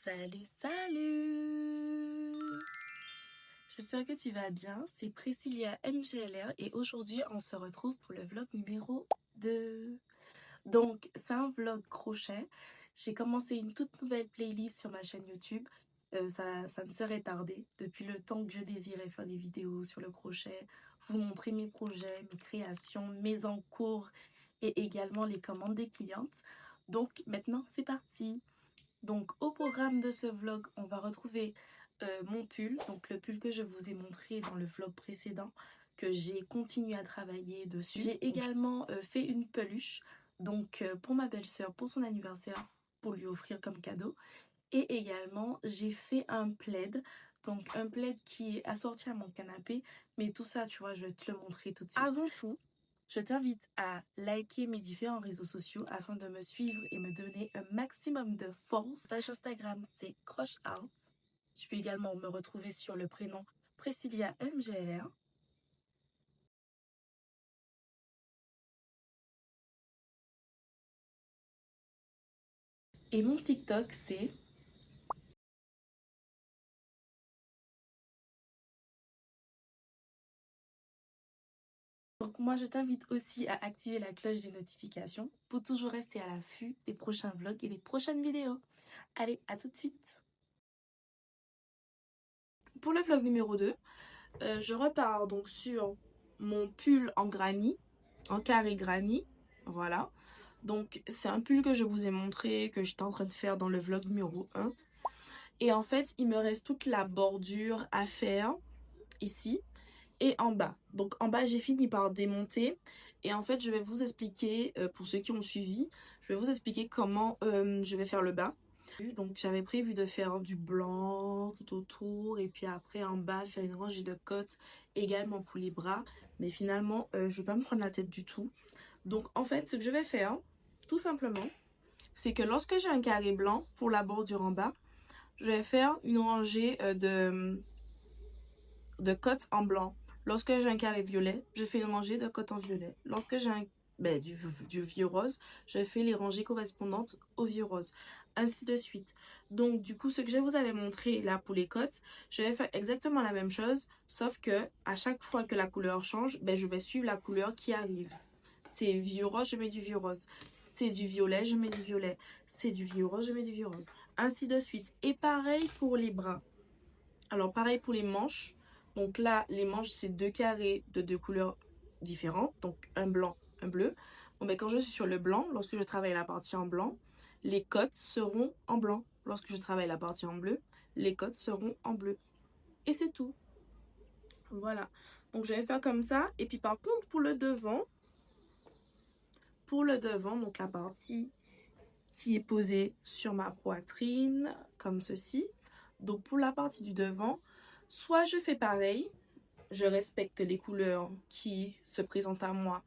Salut, salut! J'espère que tu vas bien, c'est Priscilla MGLR et aujourd'hui on se retrouve pour le vlog numéro 2. Donc c'est un vlog crochet, j'ai commencé une toute nouvelle playlist sur ma chaîne YouTube. Ça ne serait tardé depuis le temps que je désirais faire des vidéos sur le crochet, vous montrer mes projets, mes créations, mes encours et également les commandes des clientes. Donc maintenant c'est parti! Donc au programme de ce vlog, on va retrouver mon pull, donc le pull que je vous ai montré dans le vlog précédent, que j'ai continué à travailler dessus. J'ai également fait une peluche, donc pour ma belle-sœur, pour son anniversaire, pour lui offrir comme cadeau. Et également, j'ai fait un plaid, donc un plaid qui est assorti à mon canapé, mais tout ça, tu vois, je vais te le montrer tout de suite. Avant tout, je t'invite à liker mes différents réseaux sociaux afin de me suivre et me donner un maximum de force. Page Instagram, c'est Crush Out. Tu peux également me retrouver sur le prénom Priscilla MGLR. Et mon TikTok, c'est... Donc moi, je t'invite aussi à activer la cloche des notifications pour toujours rester à l'affût des prochains vlogs et des prochaines vidéos. Allez, à tout de suite! Pour le vlog numéro 2, je repars donc sur mon pull en granny, en carré granny, voilà. Donc c'est un pull que je vous ai montré, que j'étais en train de faire dans le vlog numéro 1. Et en fait, il me reste toute la bordure à faire ici et en bas. Donc en bas, j'ai fini par démonter. Et en fait, je vais vous expliquer, pour ceux qui ont suivi, je vais vous expliquer comment je vais faire le bas. Donc j'avais prévu de faire du blanc tout autour et puis après en bas faire une rangée de côtes également pour les bras. Mais finalement, je vais pas me prendre la tête du tout. Donc en fait, ce que je vais faire, tout simplement, c'est que lorsque j'ai un carré blanc pour la bordure en bas, je vais faire une rangée de côtes en blanc. Lorsque j'ai un carré violet, je fais une rangée de côtes en violet. Lorsque j'ai du vieux rose, je fais les rangées correspondantes au vieux rose. Ainsi de suite. Donc du coup, ce que je vous avais montré là pour les côtes, je vais faire exactement la même chose, sauf que à chaque fois que la couleur change, je vais suivre la couleur qui arrive. C'est vieux rose, je mets du vieux rose. C'est du violet, je mets du violet. C'est du vieux rose, je mets du vieux rose. Ainsi de suite. Et pareil pour les bras. Alors pareil pour les manches. Donc là, les manches, c'est deux carrés de deux couleurs différentes. Donc un blanc, un bleu. Bon, quand je suis sur le blanc, lorsque je travaille la partie en blanc, les côtes seront en blanc. Lorsque je travaille la partie en bleu, les côtes seront en bleu. Et c'est tout. Voilà. Donc je vais faire comme ça. Et puis par contre, pour le devant, donc la partie qui est posée sur ma poitrine, comme ceci. Donc pour la partie du devant, soit je fais pareil, je respecte les couleurs qui se présentent à moi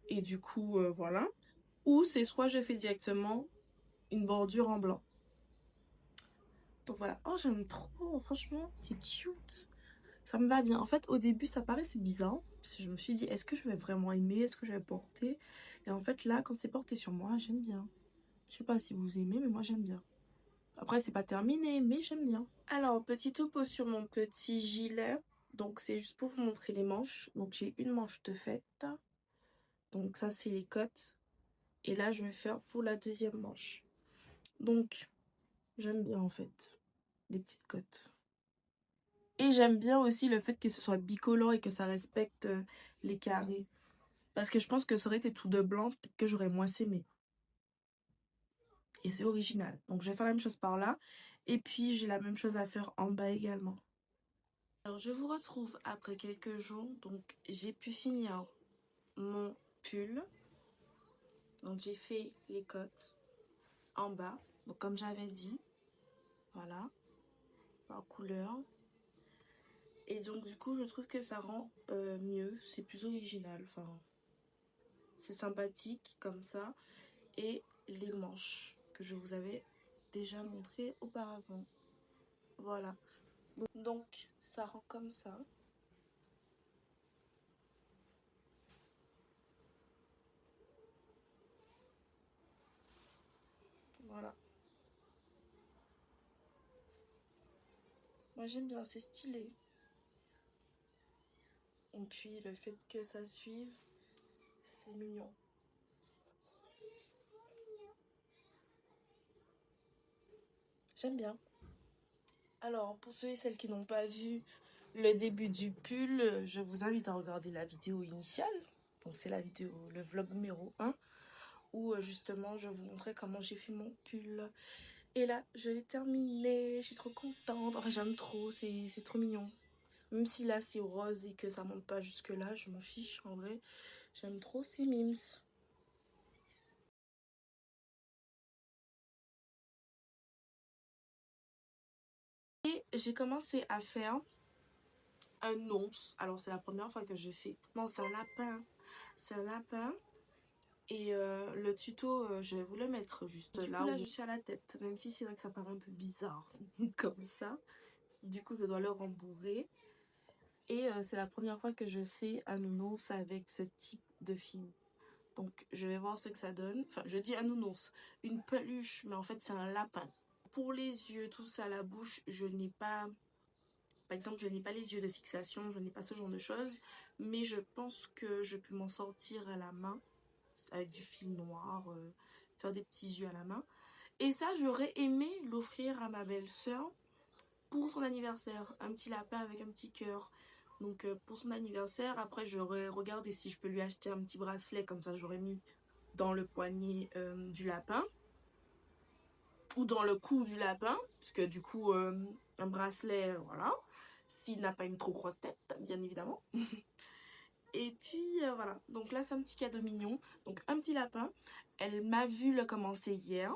et du coup voilà, ou c'est soit je fais directement une bordure en blanc. Donc voilà. Oh, j'aime trop, franchement c'est cute, ça me va bien. En fait au début ça paraissait bizarre parce que je me suis dit est-ce que je vais vraiment aimer, est-ce que je vais porter, et en fait là quand c'est porté sur moi j'aime bien. Je sais pas si vous aimez mais moi j'aime bien. Après c'est pas terminé mais j'aime bien. Alors petit topo sur mon petit gilet. Donc c'est juste pour vous montrer les manches. Donc j'ai une manche de fête. Donc ça c'est les côtes. Et là je vais faire pour la deuxième manche. Donc j'aime bien en fait les petites côtes. Et j'aime bien aussi le fait que ce soit bicolore et que ça respecte les carrés. Parce que je pense que ça aurait été tout de blanc, peut-être que j'aurais moins aimé. Et c'est original. Donc je vais faire la même chose par là. Et puis j'ai la même chose à faire en bas également. Alors je vous retrouve après quelques jours. Donc j'ai pu finir mon pull. Donc j'ai fait les côtes en bas. Donc comme j'avais dit, voilà, en couleur. Et donc du coup je trouve que ça rend mieux, c'est plus original, enfin c'est sympathique comme ça. Et les manches que je vous avais déjà montré auparavant, voilà. Donc ça rend comme ça. Voilà. Moi j'aime bien, c'est stylé. Et puis le fait que ça suive, c'est mignon. J'aime bien. Alors, pour ceux et celles qui n'ont pas vu le début du pull, je vous invite à regarder la vidéo initiale. Donc, c'est la vidéo, le vlog numéro 1, où justement, je vous montrais comment j'ai fait mon pull. Et là, je l'ai terminé. Je suis trop contente. Enfin, j'aime trop, c'est trop mignon. Même si là, c'est rose et que ça monte pas jusque là, je m'en fiche. En vrai, j'aime trop ces mimes. Et j'ai commencé à faire un ours. Alors, c'est la première fois que je fais... Non, c'est un lapin. C'est un lapin. Et le tuto, je vais vous le mettre juste là. Du coup, là, je suis à la tête. Même si c'est vrai que ça paraît un peu bizarre. Comme ça. Du coup, je dois le rembourrer. Et c'est la première fois que je fais un nounours avec ce type de fil. Donc, je vais voir ce que ça donne. Enfin, je dis un nounours. Une peluche. Mais en fait, c'est un lapin. Pour les yeux, tout ça, la bouche, je n'ai pas... Par exemple, je n'ai pas les yeux de fixation, je n'ai pas ce genre de choses. Mais je pense que je peux m'en sortir à la main. Avec du fil noir, faire des petits yeux à la main. Et ça, j'aurais aimé l'offrir à ma belle-sœur pour son anniversaire. Un petit lapin avec un petit cœur. Donc pour son anniversaire, après j'aurais regardé si je peux lui acheter un petit bracelet. Comme ça, j'aurais mis dans le poignet du lapin. Ou dans le cou du lapin. Parce que du coup, un bracelet, voilà. S'il n'a pas une trop grosse tête, bien évidemment. Et puis voilà, donc là c'est un petit cadeau mignon. Donc un petit lapin. Elle m'a vu le commencer hier.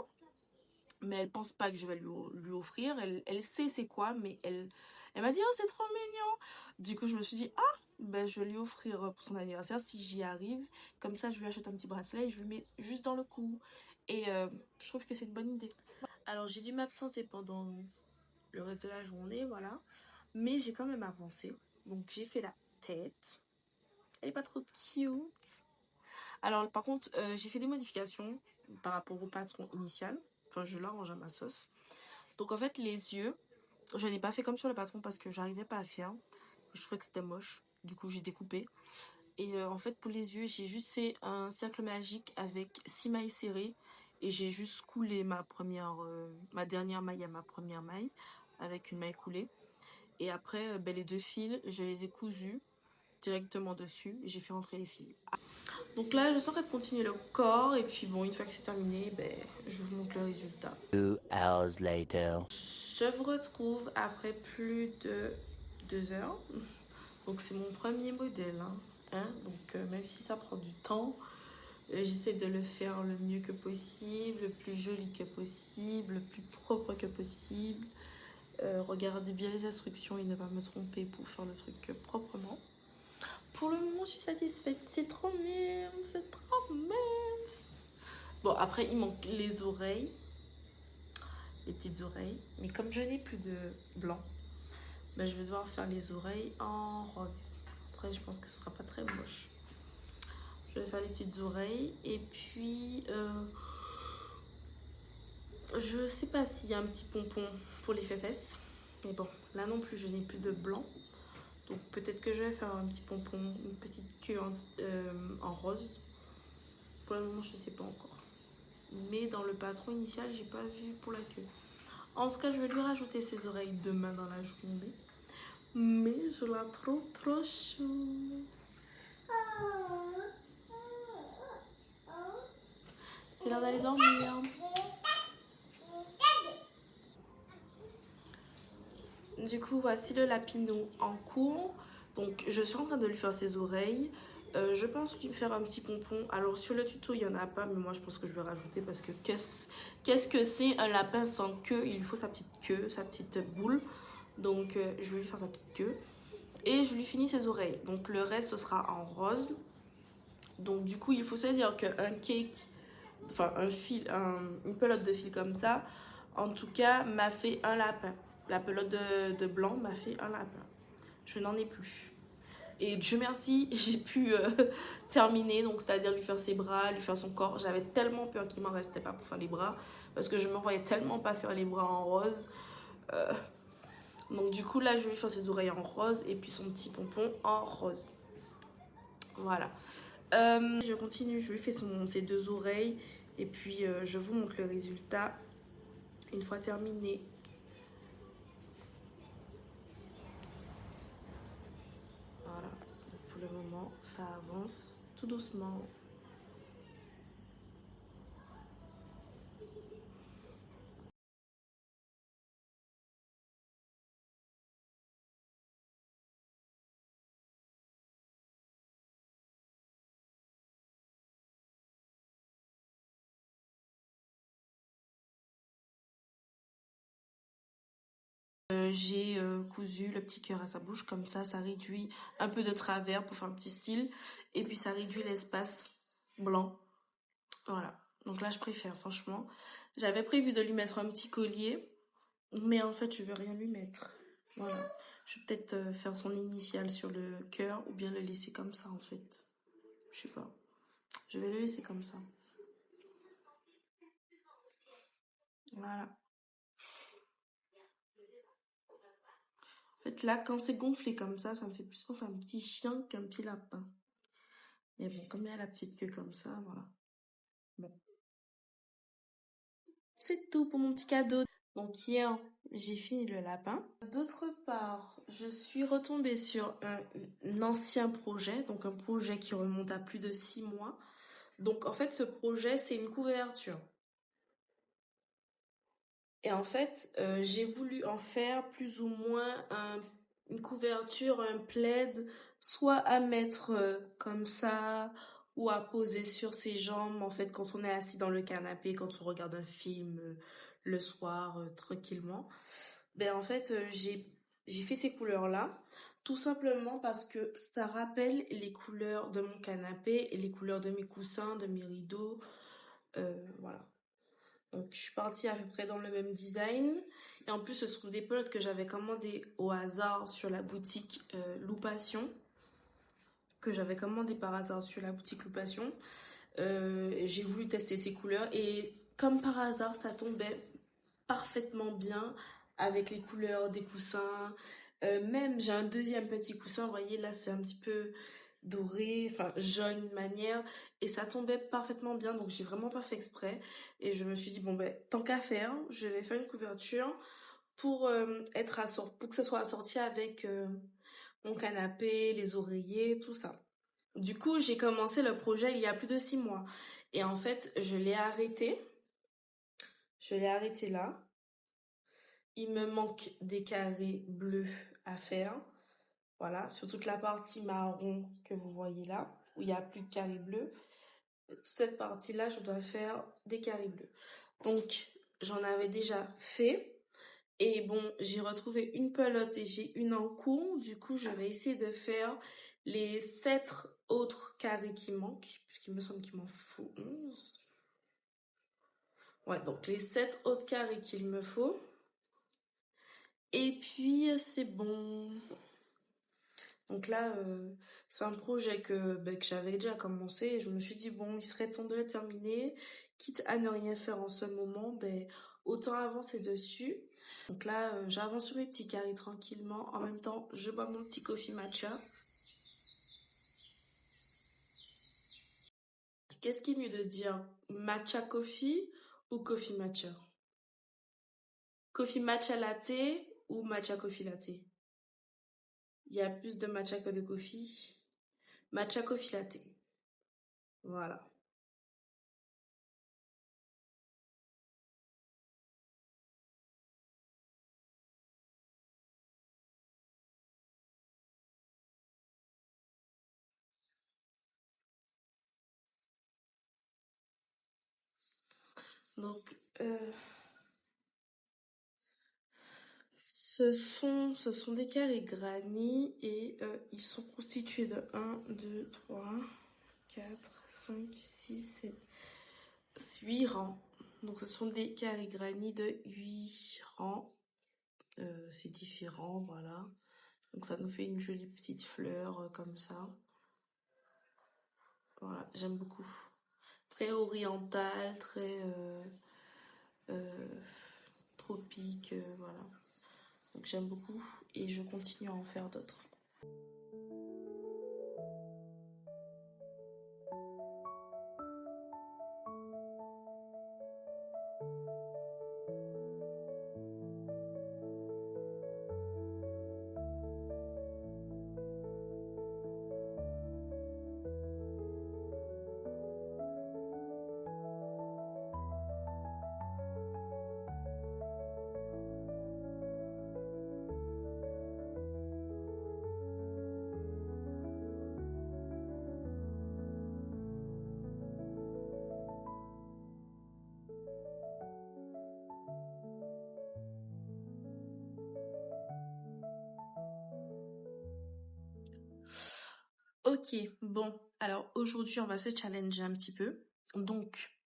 Mais elle pense pas que je vais lui offrir. Elle sait c'est quoi, mais elle m'a dit oh c'est trop mignon. Du coup je me suis dit ah ben je vais lui offrir pour son anniversaire si j'y arrive. Comme ça je lui achète un petit bracelet et je lui mets juste dans le cou. Et je trouve que c'est une bonne idée. Alors j'ai dû m'absenter pendant le reste de la journée, voilà. Mais j'ai quand même avancé. Donc j'ai fait la tête. Elle est pas trop cute. Alors par contre j'ai fait des modifications par rapport au patron initial. Enfin je l'arrange à ma sauce. Donc en fait les yeux, je n'ai pas fait comme sur le patron parce que j'arrivais pas à faire. Je trouvais que c'était moche. Du coup j'ai découpé. Et en fait pour les yeux j'ai juste fait un cercle magique avec 6 mailles serrées. Et j'ai juste coulé ma dernière maille à ma première maille avec une maille coulée. Et après ben, les deux fils je les ai cousus directement dessus et j'ai fait rentrer les fils. Donc là je suis en train de continuer le corps et puis bon une fois que c'est terminé ben, je vous montre le résultat. 2 hours later. Je vous retrouve après plus de 2 heures. Donc c'est mon premier modèle hein. Donc même si ça prend du temps, j'essaie de le faire le mieux que possible, le plus joli que possible, le plus propre que possible. Regardez bien les instructions et ne pas me tromper pour faire le truc proprement. Pour le moment, je suis satisfaite. C'est trop mignon, c'est trop mignon. Bon, après, il manque les oreilles. Les petites oreilles. Mais comme je n'ai plus de blanc, ben, je vais devoir faire les oreilles en rose. Après, je pense que ce sera pas très moche. Je vais faire les petites oreilles. Et puis, je sais pas s'il y a un petit pompon pour les fesses. Mais bon, là non plus, je n'ai plus de blanc. Donc peut-être que je vais faire un petit pompon, une petite queue en rose. Pour le moment, je ne sais pas encore. Mais dans le patron initial, j'ai pas vu pour la queue. En tout cas, je vais lui rajouter ses oreilles demain dans la journée. Mais je la trouve trop chou. C'est l'heure d'aller dormir. Du coup, voici le lapinou en cours. Donc, je suis en train de lui faire ses oreilles. Je pense lui faire un petit pompon. Alors, sur le tuto, il n'y en a pas, mais moi, je pense que je vais rajouter parce que qu'est-ce que c'est un lapin sans queue? Il lui faut sa petite queue, sa petite boule. Donc, je vais lui faire sa petite queue. Et je lui finis ses oreilles. Donc, le reste, ce sera en rose. Donc, du coup, il faut se dire qu'un cake, enfin, une pelote de fil comme ça, en tout cas, m'a fait un lapin. La pelote de blanc m'a fait un lapin. Je n'en ai plus. Et Dieu merci, j'ai pu terminer, donc c'est-à-dire lui faire ses bras, lui faire son corps. J'avais tellement peur qu'il m'en restait pas pour faire les bras, parce que je me voyais tellement pas faire les bras en rose. Donc du coup là je lui fais ses oreilles en rose et puis son petit pompon en rose. Voilà. Je continue, je lui fais ses deux oreilles et puis je vous montre le résultat une fois terminé. Voilà, pour le moment ça avance tout doucement. J'ai cousu le petit cœur à sa bouche, comme ça réduit un peu de travers pour faire un petit style. Et puis ça réduit l'espace blanc. Voilà. Donc là, je préfère, franchement. J'avais prévu de lui mettre un petit collier, mais en fait, je vais rien lui mettre. Voilà. Je vais peut-être faire son initiale sur le cœur ou bien le laisser comme ça, en fait. Je sais pas. Je vais le laisser comme ça. Voilà. En fait, là, quand c'est gonflé comme ça me fait plus penser à un petit chien qu'un petit lapin. Mais bon, comme il y a la petite queue comme ça, voilà. Bon. C'est tout pour mon petit cadeau. Donc hier, j'ai fini le lapin. D'autre part, je suis retombée sur un ancien projet, donc un projet qui remonte à plus de 6 mois. Donc en fait, ce projet, c'est une couverture. Et en fait, j'ai voulu en faire plus ou moins une couverture, un plaid, soit à mettre comme ça, ou à poser sur ses jambes, en fait, quand on est assis dans le canapé, quand on regarde un film le soir, tranquillement. Ben en fait, j'ai fait ces couleurs-là, tout simplement parce que ça rappelle les couleurs de mon canapé et les couleurs de mes coussins, de mes rideaux, voilà. Donc je suis partie à peu près dans le même design. Et en plus, ce sont des pelotes que j'avais commandées au hasard sur la boutique Loupation. Que j'avais commandé par hasard sur la boutique Loupation. J'ai voulu tester ces couleurs et comme par hasard, ça tombait parfaitement bien avec les couleurs des coussins. Même j'ai un deuxième petit coussin, vous voyez là c'est un petit peu doré, enfin jaune manière, et ça tombait parfaitement bien, donc j'ai vraiment pas fait exprès. Et je me suis dit bon ben tant qu'à faire, je vais faire une couverture pour pour que ça soit assorti avec mon canapé, les oreillers, tout ça. Du coup j'ai commencé le projet il y a plus de 6 mois et en fait je l'ai arrêté. Je l'ai arrêté là. Il me manque des carrés bleus à faire. Voilà, sur toute la partie marron que vous voyez là, où il n'y a plus de carrés bleus. Toute cette partie-là, je dois faire des carrés bleus. Donc, j'en avais déjà fait. Et bon, j'ai retrouvé une pelote et j'ai une en cours. Du coup, je vais essayer de faire les 7 autres carrés qui manquent. Puisqu'il me semble qu'il m'en faut 11. Ouais, donc les 7 autres carrés qu'il me faut. Et puis, c'est bon. Donc là, c'est un projet que j'avais déjà commencé et je me suis dit, bon, il serait temps de le terminer. Quitte à ne rien faire en ce moment, autant avancer dessus. Donc là, j'avance sur mes petits carrés tranquillement. En même temps, je bois mon petit coffee matcha. Qu'est-ce qui est mieux de dire matcha coffee ou coffee matcha? Coffee matcha latte ou matcha coffee latte? Il y a plus de matcha que de coffee. Matcha coffee latte. Voilà. Donc, ce sont des carrés granit et ils sont constitués de 1, 2, 3, 4, 5, 6, 7, 8 rangs. Donc ce sont des carrés granit de 8 rangs. C'est différent, voilà. Donc ça nous fait une jolie petite fleur comme ça. Voilà, j'aime beaucoup. Très oriental, très tropique, voilà. Donc j'aime beaucoup et je continue à en faire d'autres. Ok, bon, alors aujourd'hui on va se challenger un petit peu. Donc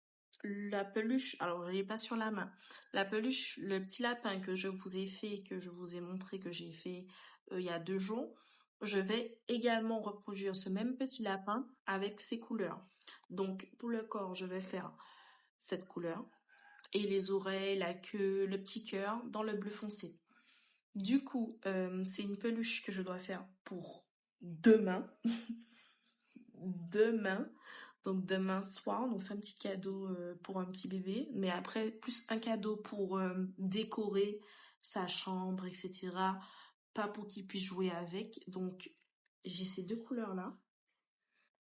la peluche, alors je l'ai pas sur la main. La peluche, le petit lapin que je vous ai fait, que je vous ai montré, que j'ai fait il y a 2 jours, je vais également reproduire ce même petit lapin avec ses couleurs. Donc pour le corps, je vais faire cette couleur et les oreilles, la queue, le petit cœur dans le bleu foncé. Du coup, c'est une peluche que je dois faire pour demain. Demain. Donc demain soir, donc c'est un petit cadeau pour un petit bébé. Mais après, plus un cadeau pour décorer sa chambre, etc. Pas pour qu'il puisse jouer avec. Donc j'ai ces 2 couleurs-là.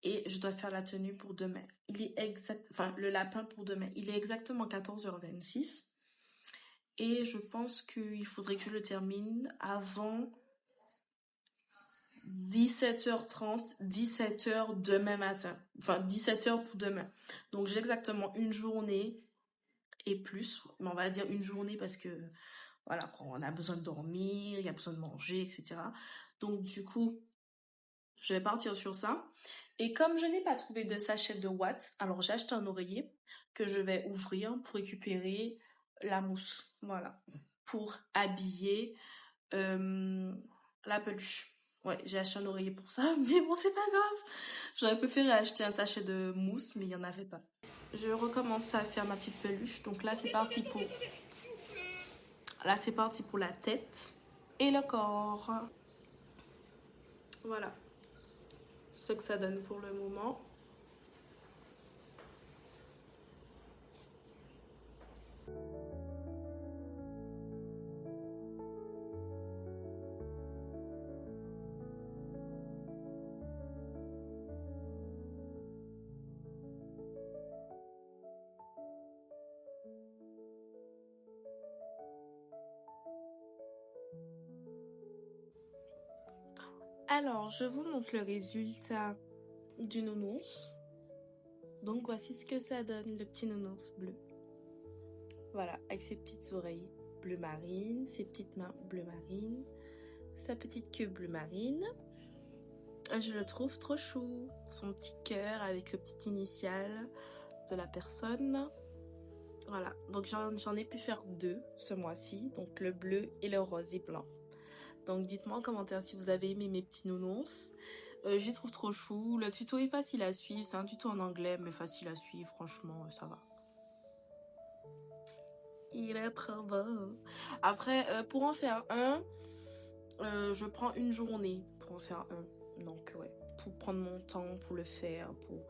Et je dois faire la tenue pour demain. Il est exact, enfin le lapin pour demain. Il est exactement 14h26. Et je pense qu'il faudrait que je le termine avant 17h30, 17h demain matin. Enfin, 17h pour demain. Donc, j'ai exactement une journée et plus. Mais on va dire une journée parce que, voilà, on a besoin de dormir, il y a besoin de manger, etc. Donc, du coup, je vais partir sur ça. Et comme je n'ai pas trouvé de sachet de Watts, alors j'ai acheté un oreiller que je vais ouvrir pour récupérer la mousse. Voilà. Pour habiller la peluche. Ouais, j'ai acheté un oreiller pour ça, mais bon, c'est pas grave. J'aurais préféré acheter un sachet de mousse, mais il n'y en avait pas. Je recommence à faire ma petite peluche. Donc là, c'est parti pour... Là, c'est parti pour la tête et le corps. Voilà. Ce que ça donne pour le moment. Alors, je vous montre le résultat du nounours. Donc, voici ce que ça donne, le petit nounours bleu. Voilà, avec ses petites oreilles bleu marine, ses petites mains bleu marine, sa petite queue bleu marine. Je le trouve trop chou. Son petit cœur avec le petit initial de la personne. Voilà, donc j'en ai pu faire 2 ce mois-ci, donc le bleu et le rose et blanc. Donc dites-moi en commentaire si vous avez aimé mes petits nounours. Je les trouve trop chou. Le tuto est facile à suivre, c'est un tuto en anglais mais facile à suivre, franchement ça va. Il est trop beau. Après, pour en faire un, je prends une journée pour en faire un. Donc ouais, pour prendre mon temps pour le faire, pour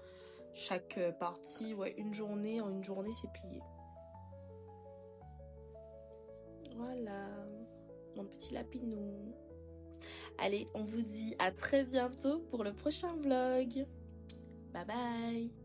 chaque partie, ouais, une journée, en une journée c'est plié. Voilà, mon petit lapinou. Allez, on vous dit à très bientôt pour le prochain vlog. Bye bye.